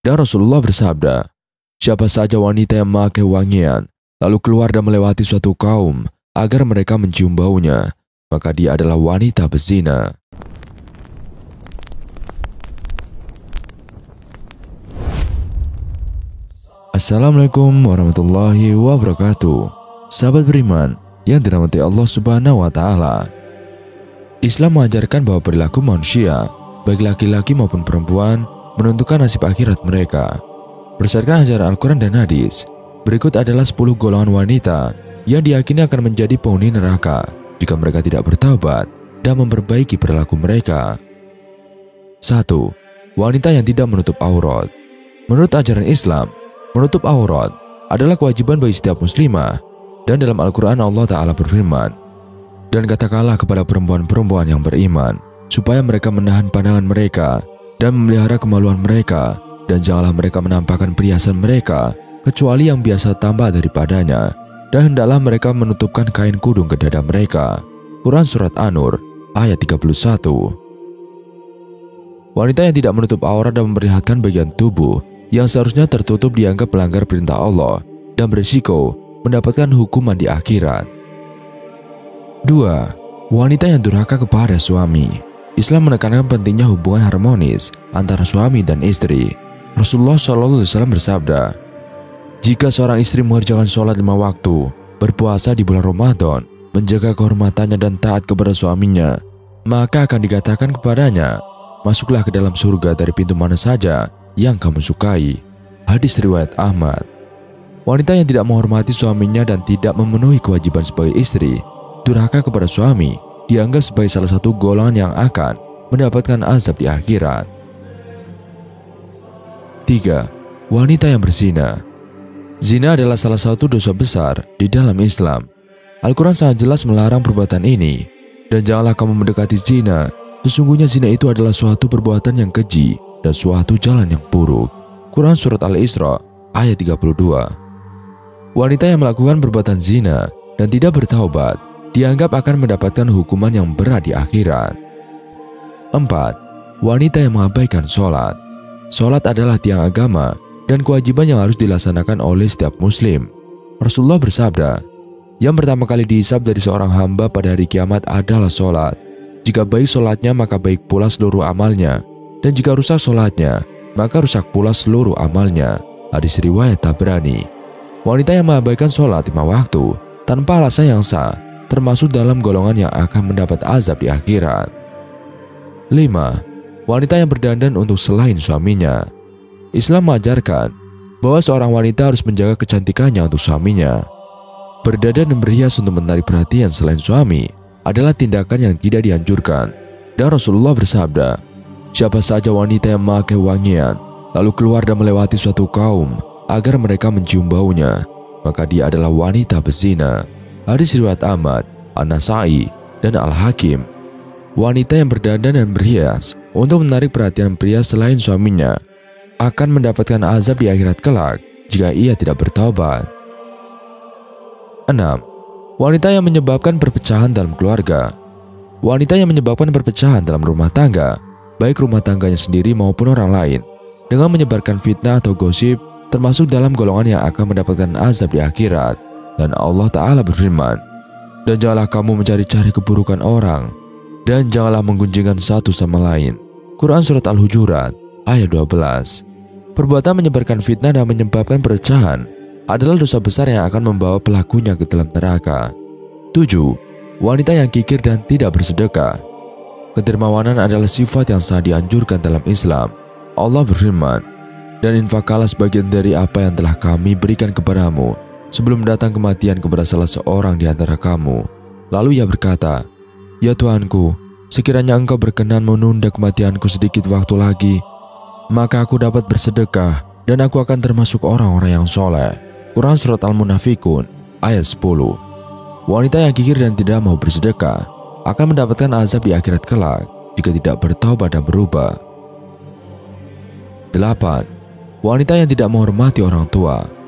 Dan Rasulullah bersabda, siapa saja wanita yang memakai wangian, lalu keluar dan melewati suatu kaum agar mereka mencium baunya, maka dia adalah wanita berzina. Assalamualaikum warahmatullahi wabarakatuh. Sahabat beriman yang dirahmati Allah Subhanahu wa Ta'ala. Islam mengajarkan bahwa perilaku manusia, baik laki-laki maupun perempuan, menentukan nasib akhirat mereka. Berdasarkan ajaran Al-Quran dan Hadis, berikut adalah 10 golongan wanita yang diyakini akan menjadi penghuni neraka jika mereka tidak bertaubat dan memperbaiki perilaku mereka. 1. Wanita yang tidak menutup aurat. Menurut ajaran Islam, menutup aurat adalah kewajiban bagi setiap muslimah, dan dalam Al-Quran Allah Ta'ala berfirman, dan katakanlah kepada perempuan-perempuan yang beriman, supaya mereka menahan pandangan mereka dan memelihara kemaluan mereka, dan janganlah mereka menampakkan perhiasan mereka, kecuali yang biasa tambah daripadanya, dan hendaklah mereka menutupkan kain kudung ke dada mereka. Quran Surat An-Nur ayat 31. Wanita yang tidak menutup aurat dan memperlihatkan bagian tubuh yang seharusnya tertutup dianggap melanggar perintah Allah dan berisiko mendapatkan hukuman di akhirat. 2. Wanita yang durhaka kepada suami. Islam menekankan pentingnya hubungan harmonis antara suami dan istri. Rasulullah SAW bersabda, jika seorang istri mengerjakan sholat 5 waktu, berpuasa di bulan Ramadan, menjaga kehormatannya dan taat kepada suaminya, maka akan dikatakan kepadanya, masuklah ke dalam surga dari pintu mana saja yang kamu sukai. Hadis riwayat Ahmad. Wanita yang tidak menghormati suaminya dan tidak memenuhi kewajiban sebagai istri, durhaka kepada suami, dianggap sebagai salah satu golongan yang akan mendapatkan azab di akhirat. 3. Wanita yang berzina. Zina adalah salah satu dosa besar di dalam Islam. Al-Quran sangat jelas melarang perbuatan ini, dan janganlah kamu mendekati zina, sesungguhnya zina itu adalah suatu perbuatan yang keji dan suatu jalan yang buruk. Quran Surat Al-Isra ayat 32. Wanita yang melakukan perbuatan zina dan tidak bertaubat dianggap akan mendapatkan hukuman yang berat di akhirat. 4. Wanita yang mengabaikan sholat. Sholat adalah tiang agama dan kewajiban yang harus dilaksanakan oleh setiap muslim. Rasulullah bersabda, yang pertama kali dihisab dari seorang hamba pada hari kiamat adalah sholat. Jika baik sholatnya maka baik pula seluruh amalnya, dan jika rusak sholatnya maka rusak pula seluruh amalnya. Hadis riwayat Tabrani. Wanita yang mengabaikan sholat 5 waktu tanpa alasan yang sah termasuk dalam golongan yang akan mendapat azab di akhirat. 5. Wanita yang berdandan untuk selain suaminya. Islam mengajarkan bahwa seorang wanita harus menjaga kecantikannya untuk suaminya. Berdandan dan berhias untuk menarik perhatian selain suami adalah tindakan yang tidak dianjurkan, dan Rasulullah bersabda, siapa saja wanita yang memakai wangian lalu keluar dan melewati suatu kaum agar mereka mencium baunya, maka dia adalah wanita berzina. Hadis riwayat Ahmad, An-Nasai, dan Al-Hakim. Wanita yang berdandan dan berhias untuk menarik perhatian pria selain suaminya akan mendapatkan azab di akhirat kelak jika ia tidak bertaubat. 6. Wanita yang menyebabkan perpecahan dalam keluarga. Wanita yang menyebabkan perpecahan dalam rumah tangga, baik rumah tangganya sendiri maupun orang lain, dengan menyebarkan fitnah atau gosip, termasuk dalam golongan yang akan mendapatkan azab di akhirat. Dan Allah Ta'ala berfirman, dan janganlah kamu mencari-cari keburukan orang, dan janganlah menggunjingkan satu sama lain. Quran Surat Al-Hujurat ayat 12. Perbuatan menyebarkan fitnah dan menyebabkan perpecahan adalah dosa besar yang akan membawa pelakunya ke dalam neraka. 7. Wanita yang kikir dan tidak bersedekah. Kedermawanan adalah sifat yang sangat dianjurkan dalam Islam. Allah berfirman, dan infakkanlah sebagian dari apa yang telah kami berikan kepadamu sebelum datang kematian kepada salah seorang di antara kamu. Lalu ia berkata, ya Tuanku, sekiranya engkau berkenan menunda kematianku sedikit waktu lagi, maka aku dapat bersedekah dan aku akan termasuk orang-orang yang soleh. Quran Surat Al-Munafikun ayat 10. Wanita yang kikir dan tidak mau bersedekah akan mendapatkan azab di akhirat kelak jika tidak bertaubat dan berubah. 8. Wanita yang tidak menghormati orang tua.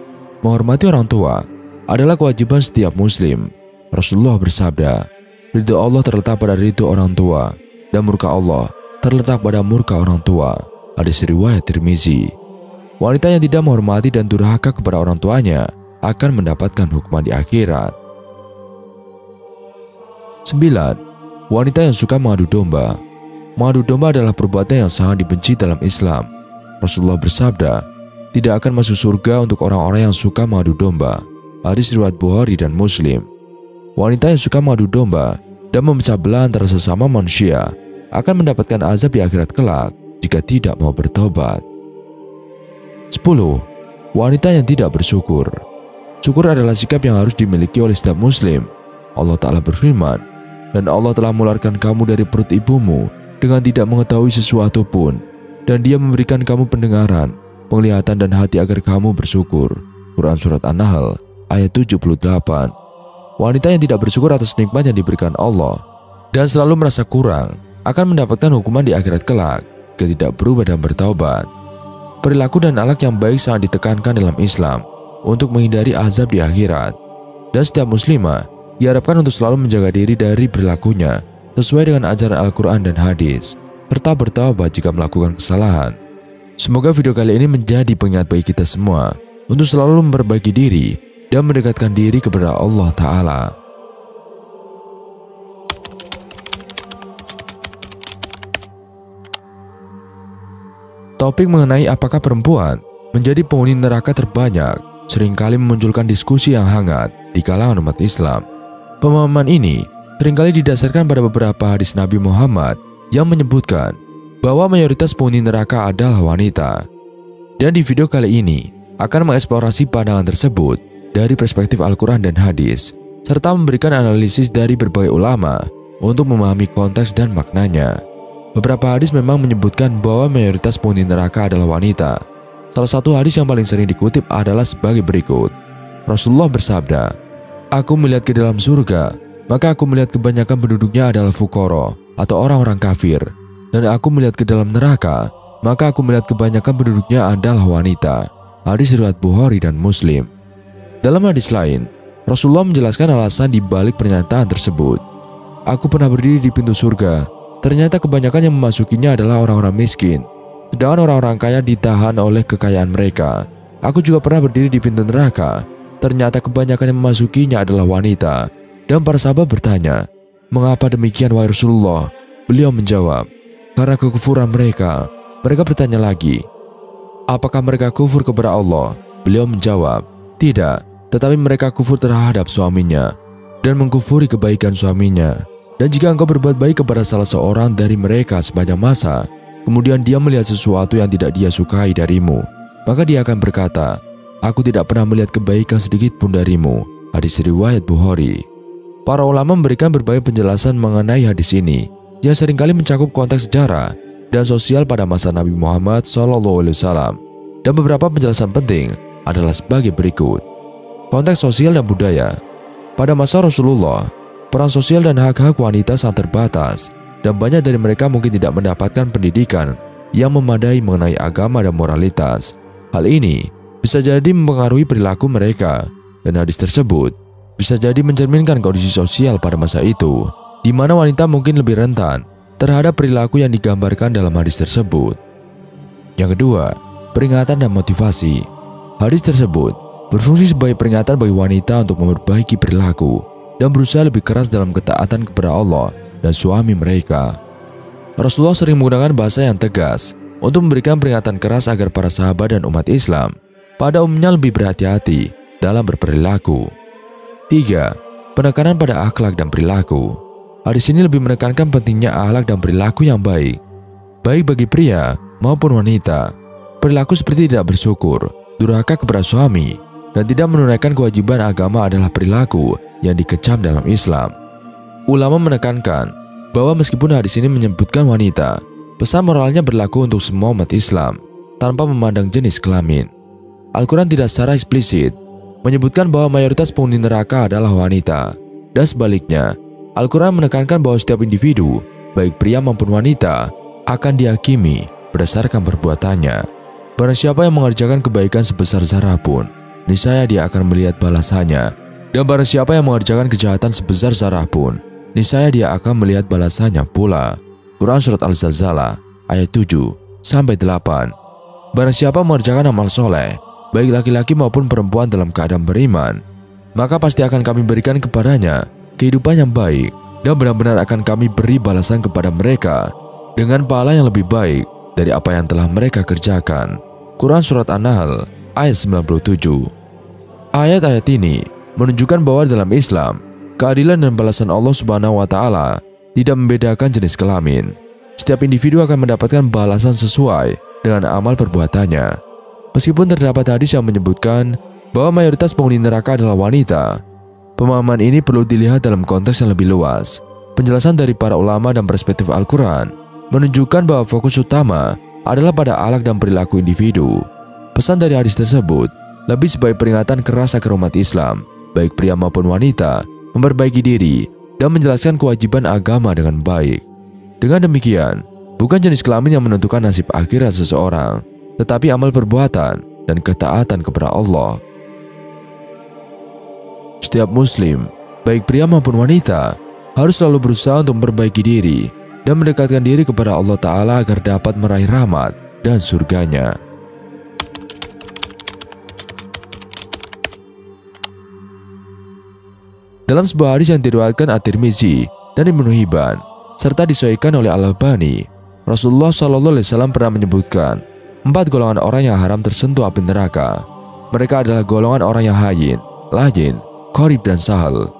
Menghormati orang tua adalah kewajiban setiap muslim. Rasulullah bersabda, ridho Allah terletak pada ridho orang tua, dan murka Allah terletak pada murka orang tua. Hadis riwayat Tirmizi. wanita yang tidak menghormati dan durhaka kepada orang tuanya akan mendapatkan hukuman di akhirat. 9. Wanita yang suka mengadu domba. Mengadu domba adalah perbuatan yang sangat dibenci dalam Islam. Rasulullah bersabda, tidak akan masuk surga untuk orang-orang yang suka mengadu domba. Hadis riwayat Bukhari dan Muslim. Wanita yang suka mengadu domba dan memecah belah antara sesama manusia akan mendapatkan azab di akhirat kelak jika tidak mau bertobat. 10. Wanita yang tidak bersyukur. Syukur adalah sikap yang harus dimiliki oleh setiap muslim. Allah Ta'ala berfirman, dan Allah telah mengeluarkan kamu dari perut ibumu dengan tidak mengetahui sesuatu pun, dan Dia memberikan kamu pendengaran, penglihatan dan hati agar kamu bersyukur. Quran Surat An-Nahl ayat 78. Wanita yang tidak bersyukur atas nikmat yang diberikan Allah dan selalu merasa kurang akan mendapatkan hukuman di akhirat kelak jika tidak berubah dan bertaubat. Perilaku dan akhlak yang baik sangat ditekankan dalam Islam untuk menghindari azab di akhirat, dan setiap muslimah diharapkan untuk selalu menjaga diri dari perilakunya sesuai dengan ajaran Al-Quran dan hadis, serta bertaubat jika melakukan kesalahan. Semoga video kali ini menjadi pengingat bagi kita semua untuk selalu memperbaiki diri dan mendekatkan diri kepada Allah Ta'ala. Topik mengenai apakah perempuan menjadi penghuni neraka terbanyak seringkali memunculkan diskusi yang hangat di kalangan umat Islam. Pemahaman ini seringkali didasarkan pada beberapa hadis Nabi Muhammad yang menyebutkan bahwa mayoritas penghuni neraka adalah wanita. Dan di video kali ini akan mengeksplorasi pandangan tersebut dari perspektif Al-Quran dan hadis, serta memberikan analisis dari berbagai ulama untuk memahami konteks dan maknanya. Beberapa hadis memang menyebutkan bahwa mayoritas penghuni neraka adalah wanita. Salah satu hadis yang paling sering dikutip adalah sebagai berikut. Rasulullah bersabda, "Aku melihat ke dalam surga, maka aku melihat kebanyakan penduduknya adalah fuqara atau orang-orang kafir. Dan aku melihat ke dalam neraka, maka aku melihat kebanyakan penduduknya adalah wanita." Hadis riwayat Bukhari dan Muslim. Dalam hadis lain, Rasulullah menjelaskan alasan di balik pernyataan tersebut. "Aku pernah berdiri di pintu surga. Ternyata kebanyakan yang memasukinya adalah orang-orang miskin, sedangkan orang-orang kaya ditahan oleh kekayaan mereka. Aku juga pernah berdiri di pintu neraka. Ternyata kebanyakan yang memasukinya adalah wanita." Dan para sahabat bertanya, "Mengapa demikian wahai Rasulullah?" Beliau menjawab, "Karena kekufuran mereka." Mereka bertanya lagi, "Apakah mereka kufur kepada Allah?" Beliau menjawab, "Tidak, tetapi mereka kufur terhadap suaminya dan mengkufuri kebaikan suaminya. Dan jika engkau berbuat baik kepada salah seorang dari mereka sepanjang masa, kemudian dia melihat sesuatu yang tidak dia sukai darimu, maka dia akan berkata, 'Aku tidak pernah melihat kebaikan sedikit pun darimu.'" Hadis riwayat Bukhari. Para ulama memberikan berbagai penjelasan mengenai hadis ini yang seringkali mencakup konteks sejarah dan sosial pada masa Nabi Muhammad SAW. Dan beberapa penjelasan penting adalah sebagai berikut. Konteks sosial dan budaya. Pada masa Rasulullah, peran sosial dan hak-hak wanita sangat terbatas, dan banyak dari mereka mungkin tidak mendapatkan pendidikan yang memadai mengenai agama dan moralitas. Hal ini bisa jadi mempengaruhi perilaku mereka, dan hadis tersebut bisa jadi mencerminkan kondisi sosial pada masa itu, di mana wanita mungkin lebih rentan terhadap perilaku yang digambarkan dalam hadis tersebut. Yang kedua, peringatan dan motivasi. Hadis tersebut berfungsi sebagai peringatan bagi wanita untuk memperbaiki perilaku dan berusaha lebih keras dalam ketaatan kepada Allah dan suami mereka. Rasulullah sering menggunakan bahasa yang tegas untuk memberikan peringatan keras agar para sahabat dan umat Islam pada umumnya lebih berhati-hati dalam berperilaku. 3. Penekanan pada akhlak dan perilaku. Hadis ini lebih menekankan pentingnya akhlak dan perilaku yang baik bagi pria maupun wanita. Perilaku seperti tidak bersyukur, durhaka kepada suami, dan tidak menunaikan kewajiban agama adalah perilaku yang dikecam dalam Islam. Ulama menekankan bahwa meskipun hadis ini menyebutkan wanita, pesan moralnya berlaku untuk semua umat Islam tanpa memandang jenis kelamin. Al-Quran tidak secara eksplisit menyebutkan bahwa mayoritas penghuni neraka adalah wanita, dan sebaliknya, Al-Quran menekankan bahwa setiap individu, baik pria maupun wanita, akan dihakimi berdasarkan perbuatannya. Barang siapa yang mengerjakan kebaikan sebesar zarah pun, niscaya dia akan melihat balasannya. Dan barang siapa yang mengerjakan kejahatan sebesar zarah pun, niscaya dia akan melihat balasannya pula. Quran Surat Al-Zalzalah ayat 7-8. barang siapa mengerjakan amal soleh, baik laki-laki maupun perempuan dalam keadaan beriman, maka pasti akan kami berikan kepadanya kehidupan yang baik, dan benar-benar akan kami beri balasan kepada mereka dengan pahala yang lebih baik dari apa yang telah mereka kerjakan. Quran Surat An-Nahl ayat 97. Ayat-ayat ini menunjukkan bahwa dalam Islam, keadilan dan balasan Allah Subhanahu wa Ta'ala tidak membedakan jenis kelamin. Setiap individu akan mendapatkan balasan sesuai dengan amal perbuatannya. Meskipun terdapat hadis yang menyebutkan bahwa mayoritas penghuni neraka adalah wanita, pemahaman ini perlu dilihat dalam konteks yang lebih luas. Penjelasan dari para ulama dan perspektif Al-Quran menunjukkan bahwa fokus utama adalah pada akhlak dan perilaku individu. Pesan dari hadis tersebut lebih sebagai peringatan keras agar umat Islam, baik pria maupun wanita, memperbaiki diri dan menjelaskan kewajiban agama dengan baik. Dengan demikian, bukan jenis kelamin yang menentukan nasib akhirat seseorang, tetapi amal perbuatan dan ketaatan kepada Allah. Setiap muslim, baik pria maupun wanita, harus selalu berusaha untuk memperbaiki diri dan mendekatkan diri kepada Allah Ta'ala agar dapat meraih rahmat dan surganya. Dalam sebuah hadis yang diriwayatkan At-Tirmizi dan Ibnu Hibban serta disahihkan oleh Al-Albani, Rasulullah SAW pernah menyebutkan 4 golongan orang yang haram tersentuh api neraka. Mereka adalah golongan orang yang hayyin, layyin, qarib dan sahal.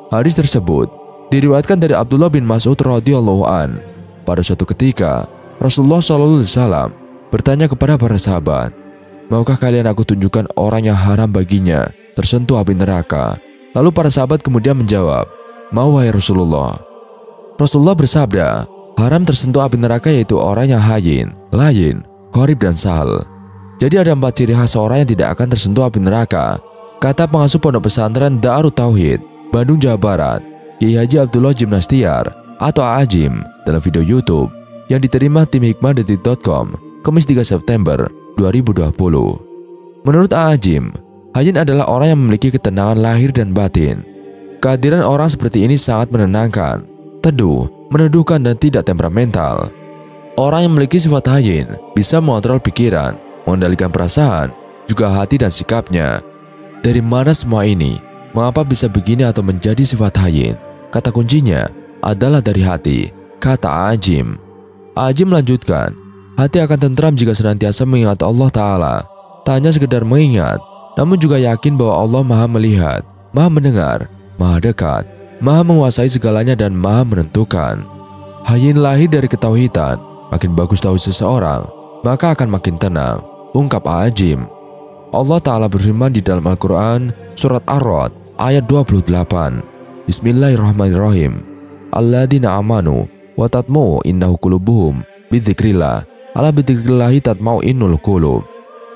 Hadis tersebut diriwayatkan dari Abdullah bin Mas'ud radhiyallahu an. Pada suatu ketika, Rasulullah SAW bertanya kepada para sahabat, "Maukah kalian aku tunjukkan orang yang haram baginya tersentuh api neraka?" Lalu para sahabat kemudian menjawab, "Mau wahai Rasulullah." Rasulullah bersabda, haram tersentuh api neraka yaitu orang yang hayyin, layyin, qarib dan sahal. Jadi ada 4 ciri khas orang yang tidak akan tersentuh api neraka, kata pengasuh pondok pesantren Darut Tauhid, Bandung, Jawa Barat, Kiai Haji Abdullah Jimnastiar atau Ajim dalam video YouTube yang diterima tim hikmahdetik.com Kamis 3 September 2020. Menurut Ajim, hayyin adalah orang yang memiliki ketenangan lahir dan batin. Kehadiran orang seperti ini sangat menenangkan, teduh, meneduhkan dan tidak temperamental. Orang yang memiliki sifat hayyin bisa mengontrol pikiran, mengendalikan perasaan, juga hati dan sikapnya. Dari mana semua ini? Mengapa bisa begini atau menjadi sifat hayyin? Kata kuncinya adalah dari hati, kata Ajim. Ajim melanjutkan, hati akan tentram jika senantiasa mengingat Allah Ta'ala. Tak hanya sekedar mengingat, namun juga yakin bahwa Allah Maha melihat, Maha mendengar, Maha dekat, Maha menguasai segalanya dan Maha menentukan. Hayyin lahir dari ketauhidan. Makin bagus tahu seseorang, maka akan makin tenang, ungkap Ajim. Allah Ta'ala berfirman di dalam Al-Quran, Surat Ar-Ra'd ayat 28. Bismillahirrahmanirrahim. Alladzina amanu wa tatma'u innahu qulubuhum bidzikrillah. Ala bidzikrillahi tatma'uinnul qulub.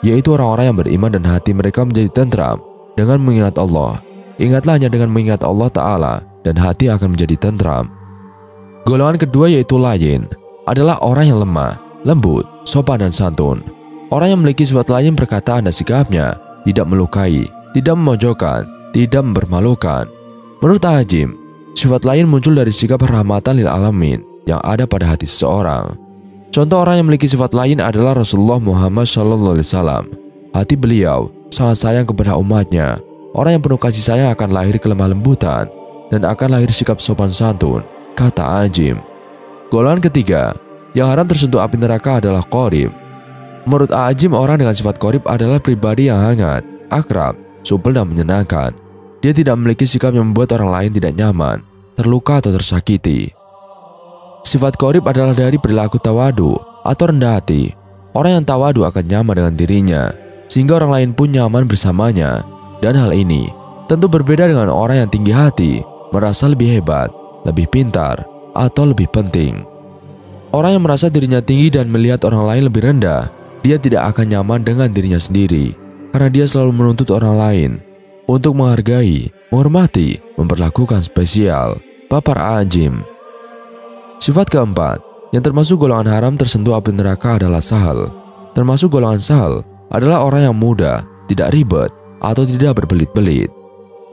Yaitu orang-orang yang beriman dan hati mereka menjadi tentram dengan mengingat Allah. Ingatlah hanya dengan mengingat Allah Ta'ala dan hati akan menjadi tentram. Golongan kedua yaitu layyin adalah orang yang lemah, lembut, sopan dan santun. Orang yang memiliki sifat layyin perkataan dan sikapnya tidak melukai, tidak memojokkan, tidak mempermalukan. Menurut Ajim, sifat layyin muncul dari sikap rahmatan lil alamin yang ada pada hati seseorang. Contoh orang yang memiliki sifat layyin adalah Rasulullah Muhammad SAW. Hati beliau sangat sayang kepada umatnya. Orang yang penuh kasih sayang akan lahir kelemah lembutan dan akan lahir sikap sopan santun, kata Ajim. Golongan ketiga yang haram tersentuh api neraka adalah qarib. Menurut Ajim, orang dengan sifat qarib adalah pribadi yang hangat, akrab, supel dan menyenangkan. Dia tidak memiliki sikap yang membuat orang lain tidak nyaman, terluka atau tersakiti. Sifat qarib adalah dari perilaku tawadu atau rendah hati. Orang yang tawadu akan nyaman dengan dirinya, sehingga orang lain pun nyaman bersamanya. Dan hal ini tentu berbeda dengan orang yang tinggi hati, merasa lebih hebat, lebih pintar, atau lebih penting. Orang yang merasa dirinya tinggi dan melihat orang lain lebih rendah, dia tidak akan nyaman dengan dirinya sendiri, karena dia selalu menuntut orang lain untuk menghargai, menghormati, memperlakukan spesial, papar Ajim. Sifat keempat yang termasuk golongan haram tersentuh api neraka adalah sahal. Termasuk golongan sahal adalah orang yang mudah, tidak ribet, atau tidak berbelit-belit.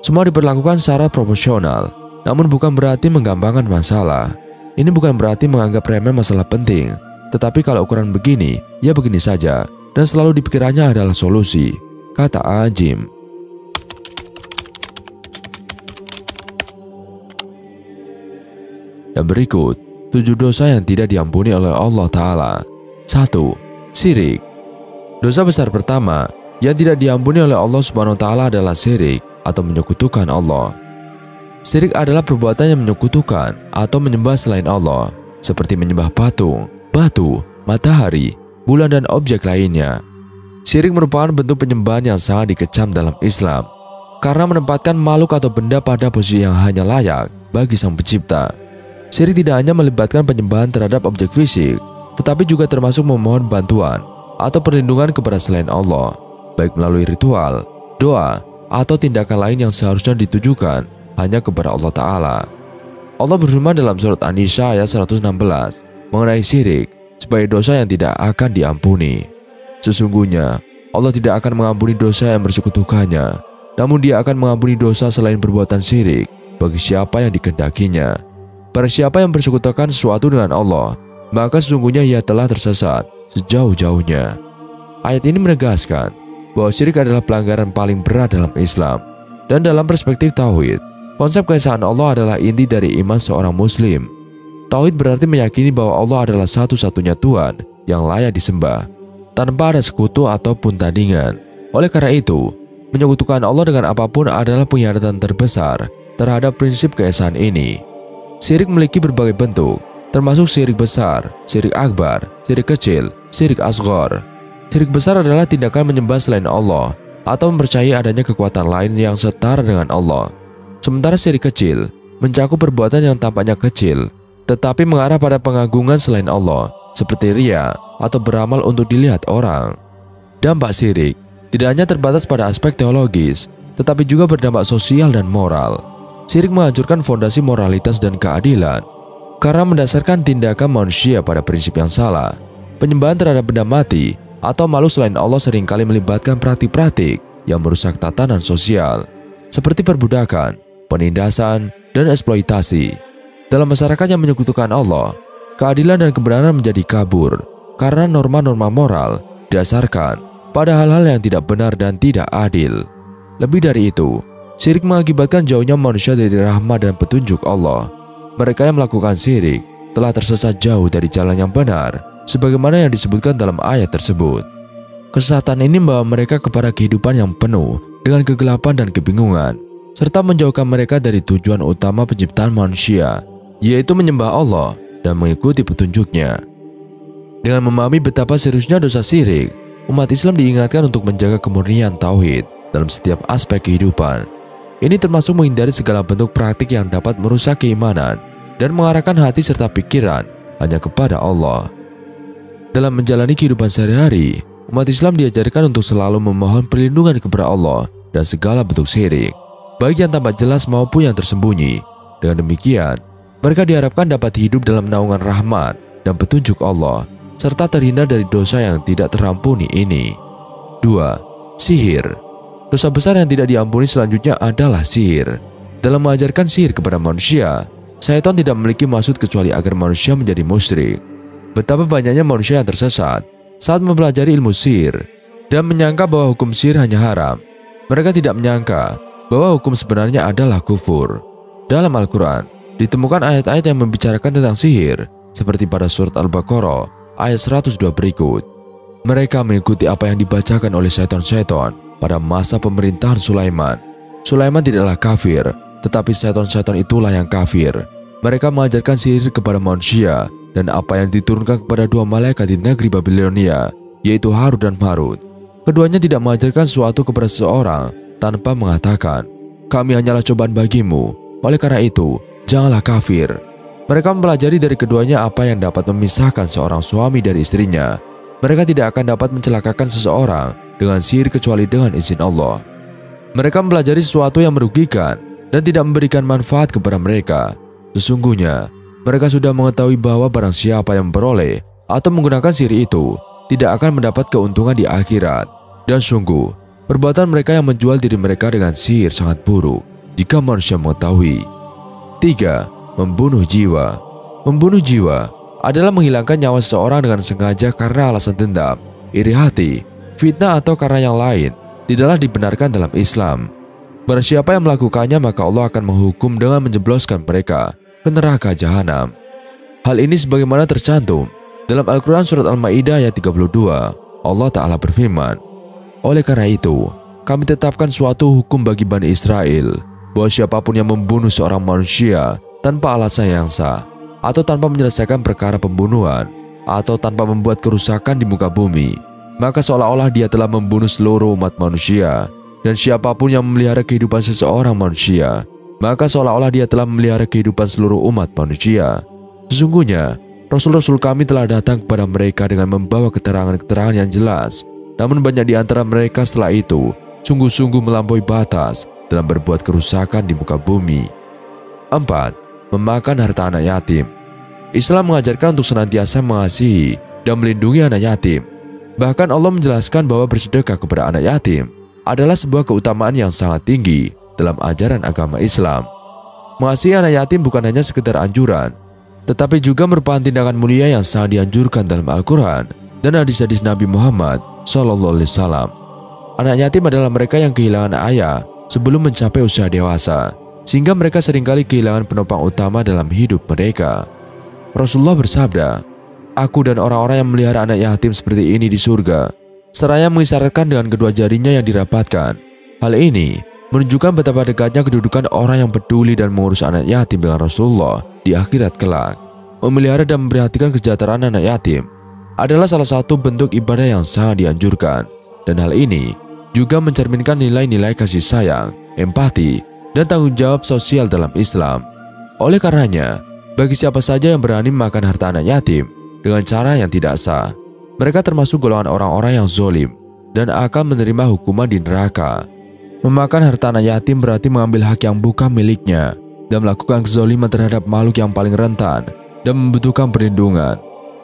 Semua diperlakukan secara proporsional, namun bukan berarti menggampangkan masalah. Ini bukan berarti menganggap remeh masalah penting, tetapi kalau ukuran begini, ya begini saja, dan selalu di pikirannya adalah solusi, kata Ajim. Dan berikut 7 dosa yang tidak diampuni oleh Allah Ta'ala. 1. Syirik. Dosa besar pertama yang tidak diampuni oleh Allah Subhanahu wa Ta'ala adalah syirik atau menyekutukan Allah. Syirik adalah perbuatan yang menyekutukan atau menyembah selain Allah, seperti menyembah patung, batu, matahari, bulan, dan objek lainnya. Syirik merupakan bentuk penyembahan yang sangat dikecam dalam Islam karena menempatkan makhluk atau benda pada posisi yang hanya layak bagi Sang Pencipta. Syirik tidak hanya melibatkan penyembahan terhadap objek fisik, tetapi juga termasuk memohon bantuan atau perlindungan kepada selain Allah, baik melalui ritual, doa, atau tindakan lain yang seharusnya ditujukan hanya kepada Allah Ta'ala. Allah berfirman dalam surat An-Nisa ayat 116 mengenai syirik sebagai dosa yang tidak akan diampuni. Sesungguhnya Allah tidak akan mengampuni dosa yang bersekutukannya, namun Dia akan mengampuni dosa selain perbuatan syirik bagi siapa yang dikehendakinya. Barang siapa yang bersekutukan sesuatu dengan Allah, maka sesungguhnya ia telah tersesat sejauh-jauhnya. Ayat ini menegaskan bahwa syirik adalah pelanggaran paling berat dalam Islam. Dan dalam perspektif tauhid, konsep keesaan Allah adalah inti dari iman seorang muslim. Tauhid berarti meyakini bahwa Allah adalah satu-satunya Tuhan yang layak disembah, tanpa ada sekutu ataupun tandingan. Oleh karena itu, menyekutukan Allah dengan apapun adalah pengkhianatan terbesar terhadap prinsip keesaan ini. Syirik memiliki berbagai bentuk, termasuk syirik besar, syirik akbar, syirik kecil, syirik asghar. Syirik besar adalah tindakan menyembah selain Allah atau mempercayai adanya kekuatan lain yang setara dengan Allah. Sementara syirik kecil mencakup perbuatan yang tampaknya kecil, tetapi mengarah pada pengagungan selain Allah, seperti riya atau beramal untuk dilihat orang. Dampak syirik tidak hanya terbatas pada aspek teologis, tetapi juga berdampak sosial dan moral. Syirik menghancurkan fondasi moralitas dan keadilan karena mendasarkan tindakan manusia pada prinsip yang salah. Penyembahan terhadap benda mati atau makhluk selain Allah seringkali melibatkan praktik-praktik yang merusak tatanan sosial, seperti perbudakan, penindasan, dan eksploitasi. Dalam masyarakat yang menyekutukan Allah, keadilan dan kebenaran menjadi kabur karena norma-norma moral didasarkan pada hal-hal yang tidak benar dan tidak adil. Lebih dari itu, syirik mengakibatkan jauhnya manusia dari rahmat dan petunjuk Allah. Mereka yang melakukan syirik telah tersesat jauh dari jalan yang benar, sebagaimana yang disebutkan dalam ayat tersebut. Kesesatan ini membawa mereka kepada kehidupan yang penuh dengan kegelapan dan kebingungan, serta menjauhkan mereka dari tujuan utama penciptaan manusia, yaitu menyembah Allah dan mengikuti petunjuknya. Dengan memahami betapa seriusnya dosa syirik, umat Islam diingatkan untuk menjaga kemurnian tauhid dalam setiap aspek kehidupan. Ini termasuk menghindari segala bentuk praktik yang dapat merusak keimanan dan mengarahkan hati serta pikiran hanya kepada Allah. Dalam menjalani kehidupan sehari-hari, umat Islam diajarkan untuk selalu memohon perlindungan kepada Allah dan segala bentuk syirik, baik yang tampak jelas maupun yang tersembunyi. Dengan demikian, mereka diharapkan dapat hidup dalam naungan rahmat dan petunjuk Allah, serta terhindar dari dosa yang tidak terampuni ini. 2. Sihir. Dosa besar yang tidak diampuni selanjutnya adalah sihir. Dalam mengajarkan sihir kepada manusia, Syaitan tidak memiliki maksud kecuali agar manusia menjadi musyrik. Betapa banyaknya manusia yang tersesat saat mempelajari ilmu sihir dan menyangka bahwa hukum sihir hanya haram. Mereka tidak menyangka bahwa hukum sebenarnya adalah kufur. Dalam Al-Quran, ditemukan ayat-ayat yang membicarakan tentang sihir, seperti pada surat Al-Baqarah ayat 102 berikut. Mereka mengikuti apa yang dibacakan oleh syaitan-syaitan pada masa pemerintahan Sulaiman. Sulaiman tidaklah kafir, tetapi syaitan-syaitan itulah yang kafir. Mereka mengajarkan sihir kepada manusia dan apa yang diturunkan kepada dua malaikat di negeri Babilonia, yaitu Harut dan Marut. Keduanya tidak mengajarkan sesuatu kepada seseorang tanpa mengatakan, "Kami hanyalah cobaan bagimu, oleh karena itu, janganlah kafir." Mereka mempelajari dari keduanya apa yang dapat memisahkan seorang suami dari istrinya. Mereka tidak akan dapat mencelakakan seseorang dengan sihir kecuali dengan izin Allah. Mereka mempelajari sesuatu yang merugikan dan tidak memberikan manfaat kepada mereka. Sesungguhnya, mereka sudah mengetahui bahwa barang siapa yang memperoleh atau menggunakan sihir itu tidak akan mendapat keuntungan di akhirat. Dan sungguh, perbuatan mereka yang menjual diri mereka dengan sihir sangat buruk jika manusia mengetahui. 3. Membunuh jiwa. Membunuh jiwa adalah menghilangkan nyawa seseorang dengan sengaja karena alasan dendam, iri hati, fitnah atau karena yang lain, tidaklah dibenarkan dalam Islam. Barang siapa yang melakukannya, maka Allah akan menghukum dengan menjebloskan mereka ke neraka jahanam. Hal ini sebagaimana tercantum dalam Al-Quran Surat Al-Ma'idah ayat 32. Allah Ta'ala berfirman, "Oleh karena itu, kami tetapkan suatu hukum bagi Bani Israel, bahwa siapapun yang membunuh seorang manusia tanpa alasan yang sah, atau tanpa menyelesaikan perkara pembunuhan, atau tanpa membuat kerusakan di muka bumi, maka seolah-olah dia telah membunuh seluruh umat manusia. Dan siapapun yang memelihara kehidupan seseorang manusia, maka seolah-olah dia telah memelihara kehidupan seluruh umat manusia. Sesungguhnya, Rasul-Rasul kami telah datang kepada mereka dengan membawa keterangan-keterangan yang jelas. Namun banyak di antara mereka setelah itu sungguh-sungguh melampaui batas dalam berbuat kerusakan di muka bumi." 4. Memakan harta anak yatim. Islam mengajarkan untuk senantiasa mengasihi dan melindungi anak yatim. Bahkan Allah menjelaskan bahwa bersedekah kepada anak yatim adalah sebuah keutamaan yang sangat tinggi dalam ajaran agama Islam. Mengasihi anak yatim bukan hanya sekedar anjuran, tetapi juga merupakan tindakan mulia yang sangat dianjurkan dalam Al-Quran dan hadis-hadis Nabi Muhammad SAW. Anak yatim adalah mereka yang kehilangan ayah sebelum mencapai usia dewasa, sehingga mereka seringkali kehilangan penopang utama dalam hidup mereka. Rasulullah bersabda, "Aku dan orang-orang yang melihara anak yatim seperti ini di surga," seraya mengisyaratkan dengan kedua jarinya yang dirapatkan. Hal ini menunjukkan betapa dekatnya kedudukan orang yang peduli dan mengurus anak yatim dengan Rasulullah di akhirat kelak. Memelihara dan memperhatikan kesejahteraan anak yatim adalah salah satu bentuk ibadah yang sangat dianjurkan, dan hal ini juga mencerminkan nilai-nilai kasih sayang, empati, dan tanggung jawab sosial dalam Islam. Oleh karenanya, bagi siapa saja yang berani memakan harta anak yatim dengan cara yang tidak sah, mereka termasuk golongan orang-orang yang zalim dan akan menerima hukuman di neraka. Memakan harta anak yatim berarti mengambil hak yang bukan miliknya dan melakukan kezaliman terhadap makhluk yang paling rentan dan membutuhkan perlindungan.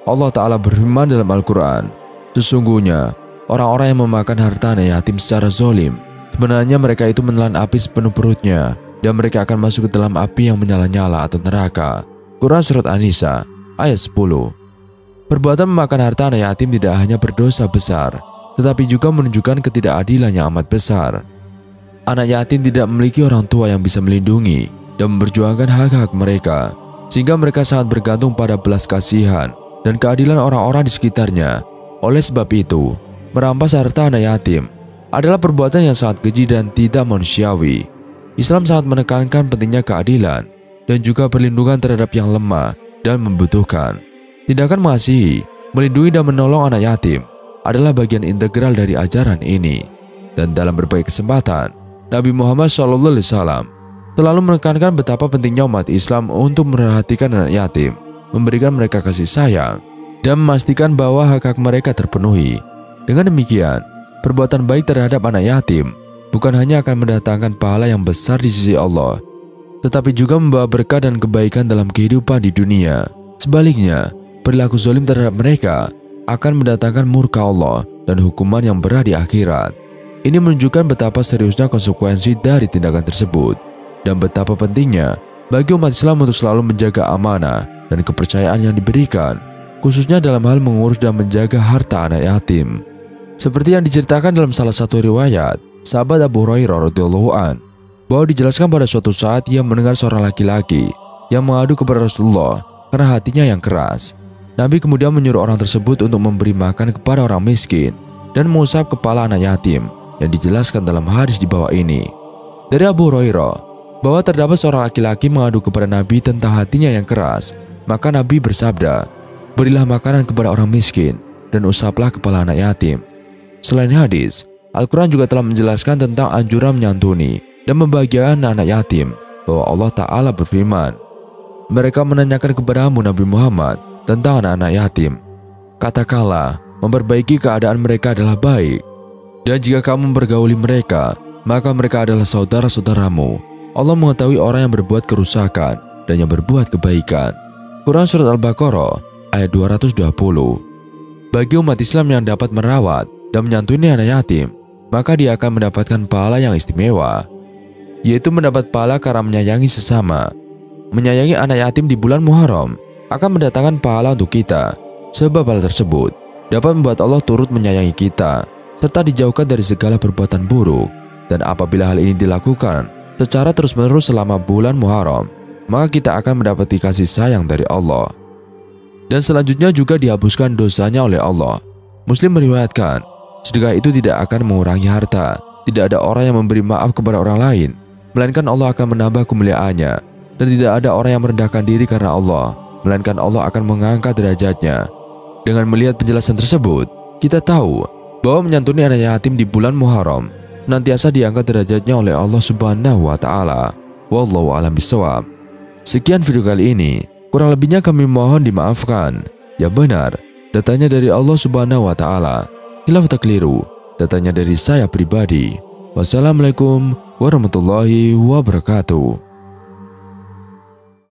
Allah Ta'ala berfirman dalam Al-Quran, "Sesungguhnya orang-orang yang memakan harta anak yatim secara zalim, sebenarnya mereka itu menelan api sepenuh perutnya dan mereka akan masuk ke dalam api yang menyala-nyala atau neraka." Quran Surat An-Nisa ayat 10. Perbuatan memakan harta anak yatim tidak hanya berdosa besar, tetapi juga menunjukkan ketidakadilan yang amat besar. Anak yatim tidak memiliki orang tua yang bisa melindungi dan memperjuangkan hak-hak mereka, sehingga mereka sangat bergantung pada belas kasihan dan keadilan orang-orang di sekitarnya. Oleh sebab itu, merampas harta anak yatim adalah perbuatan yang sangat keji dan tidak manusiawi. Islam sangat menekankan pentingnya keadilan dan juga perlindungan terhadap yang lemah dan membutuhkan. Tindakan mengasihi, melindungi dan menolong anak yatim adalah bagian integral dari ajaran ini. Dan dalam berbagai kesempatan, Nabi Muhammad SAW selalu menekankan betapa pentingnya umat Islam untuk memperhatikan anak yatim, memberikan mereka kasih sayang, dan memastikan bahwa hak-hak mereka terpenuhi. Dengan demikian, perbuatan baik terhadap anak yatim bukan hanya akan mendatangkan pahala yang besar di sisi Allah, tetapi juga membawa berkah dan kebaikan dalam kehidupan di dunia. Sebaliknya, perilaku zalim terhadap mereka akan mendatangkan murka Allah dan hukuman yang berat di akhirat. Ini menunjukkan betapa seriusnya konsekuensi dari tindakan tersebut dan betapa pentingnya bagi umat Islam untuk selalu menjaga amanah dan kepercayaan yang diberikan, khususnya dalam hal mengurus dan menjaga harta anak yatim. Seperti yang diceritakan dalam salah satu riwayat, sahabat Abu Hurairah radhiyallahu an, bahwa dijelaskan pada suatu saat ia mendengar seorang laki-laki yang mengadu kepada Rasulullah karena hatinya yang keras. Nabi kemudian menyuruh orang tersebut untuk memberi makan kepada orang miskin dan mengusap kepala anak yatim, yang dijelaskan dalam hadis di bawah ini. Dari Abu Hurairah bahwa terdapat seorang laki-laki mengadu kepada Nabi tentang hatinya yang keras, maka Nabi bersabda, "Berilah makanan kepada orang miskin dan usaplah kepala anak yatim." Selain hadis, Al-Quran juga telah menjelaskan tentang anjuran menyantuni dan membahagiakan anak yatim, bahwa Allah Ta'ala berfirman, "Mereka menanyakan kepadamu Nabi Muhammad tentang anak-anak yatim. Katakanlah, memperbaiki keadaan mereka adalah baik. Dan jika kamu mempergauli mereka, maka mereka adalah saudara-saudaramu. Allah mengetahui orang yang berbuat kerusakan dan yang berbuat kebaikan." Quran Surat Al-Baqarah ayat 220. Bagi umat Islam yang dapat merawat dan menyantuni anak yatim, maka dia akan mendapatkan pahala yang istimewa, yaitu mendapat pahala karena menyayangi sesama. Menyayangi anak yatim di bulan Muharram akan mendatangkan pahala untuk kita, sebab hal tersebut dapat membuat Allah turut menyayangi kita, serta dijauhkan dari segala perbuatan buruk. Dan apabila hal ini dilakukan secara terus-menerus selama bulan Muharram, maka kita akan mendapati kasih sayang dari Allah. Dan selanjutnya juga dihapuskan dosanya oleh Allah. Muslim meriwayatkan, sedekah itu tidak akan mengurangi harta. Tidak ada orang yang memberi maaf kepada orang lain, melainkan Allah akan menambah kemuliaannya. Dan tidak ada orang yang merendahkan diri karena Allah, melainkan Allah akan mengangkat derajatnya. Dengan melihat penjelasan tersebut, kita tahu bahwa menyantuni anak yatim di bulan Muharram senantiasa diangkat derajatnya oleh Allah Subhanahu wa Ta'ala. Wallahu a'lam bishawab. Sekian video kali ini. Kurang lebihnya kami mohon dimaafkan. Ya benar, datanya dari Allah Subhanahu wa Ta'ala. Khilaf tak keliru, datanya dari saya pribadi. Wassalamualaikum warahmatullahi wabarakatuh.